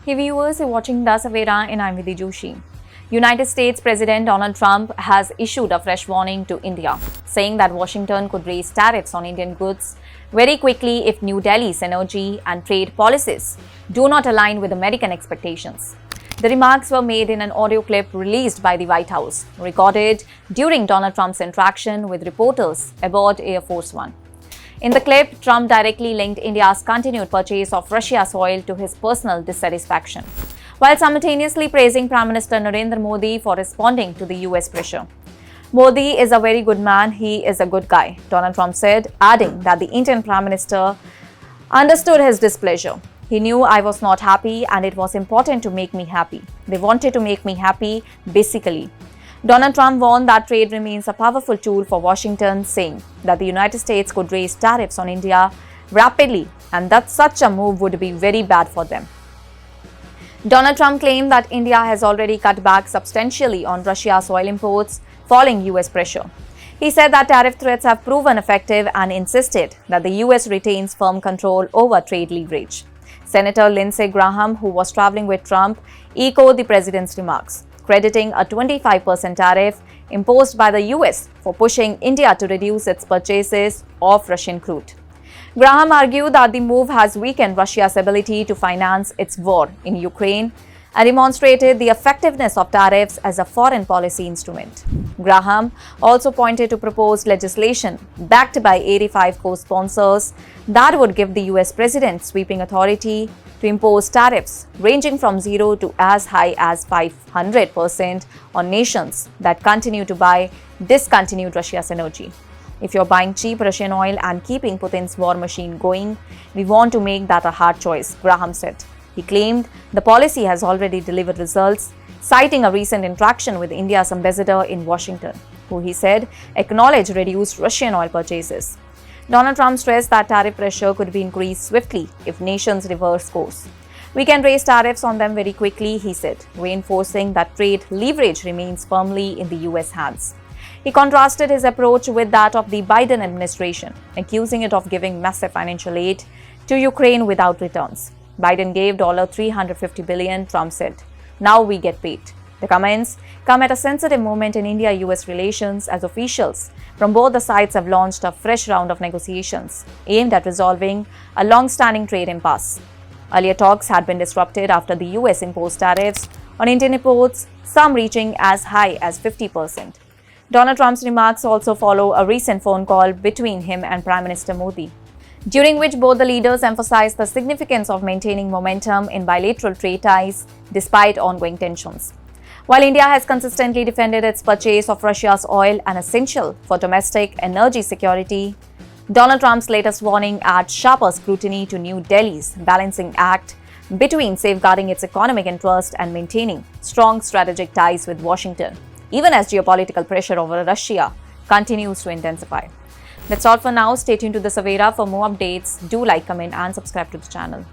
Hey viewers, you're watching Das Avera and I'm Vidhi Joshi. United States President Donald Trump has issued a fresh warning to India, saying that Washington could raise tariffs on Indian goods very quickly if New Delhi's energy and trade policies do not align with American expectations. The remarks were made in an audio clip released by the White House, recorded during Donald Trump's interaction with reporters aboard Air Force One. In the clip, Trump directly linked India's continued purchase of Russia's oil to his personal dissatisfaction, while simultaneously praising Prime Minister Narendra Modi for responding to the US pressure. Modi is a very good man, he is a good guy, Donald Trump said, adding that the Indian Prime Minister understood his displeasure. He knew I was not happy and it was important to make me happy. They wanted to make me happy, basically. Donald Trump warned that trade remains a powerful tool for Washington, saying that the United States could raise tariffs on India rapidly and that such a move would be very bad for them. Donald Trump claimed that India has already cut back substantially on Russia's oil imports following US pressure. He said that tariff threats have proven effective and insisted that the US retains firm control over trade leverage. Senator Lindsey Graham, who was traveling with Trump, echoed the president's remarks, crediting a 25% tariff imposed by the US for pushing India to reduce its purchases of Russian crude. Graham argued that the move has weakened Russia's ability to finance its war in Ukraine and demonstrated the effectiveness of tariffs as a foreign policy instrument. Graham also pointed to proposed legislation backed by 85 co-sponsors that would give the US president sweeping authority to impose tariffs ranging from 0 to as high as 500% on nations that continue to buy discontinued Russia's energy. If you're buying cheap Russian oil and keeping Putin's war machine going, we want to make that a hard choice, Graham said. He claimed the policy has already delivered results, citing a recent interaction with India's ambassador in Washington, who he said acknowledged reduced Russian oil purchases. Donald Trump stressed that tariff pressure could be increased swiftly if nations reverse course. We can raise tariffs on them very quickly, he said, reinforcing that trade leverage remains firmly in the US hands. He contrasted his approach with that of the Biden administration, accusing it of giving massive financial aid to Ukraine without returns. Biden gave $350 billion, Trump said. Now we get paid. The comments come at a sensitive moment in India-US relations as officials from both the sides have launched a fresh round of negotiations aimed at resolving a long-standing trade impasse. Earlier talks had been disrupted after the US imposed tariffs on Indian imports, some reaching as high as 50%. Donald Trump's remarks also follow a recent phone call between him and Prime Minister Modi, during which both the leaders emphasized the significance of maintaining momentum in bilateral trade ties despite ongoing tensions. While India has consistently defended its purchase of Russia's oil an essential for domestic energy security, Donald Trump's latest warning adds sharper scrutiny to New Delhi's balancing act between safeguarding its economic interest and maintaining strong strategic ties with Washington, even as geopolitical pressure over Russia continues to intensify. That's all for now. Stay tuned to The Savera for more updates. Do like, comment and subscribe to the channel.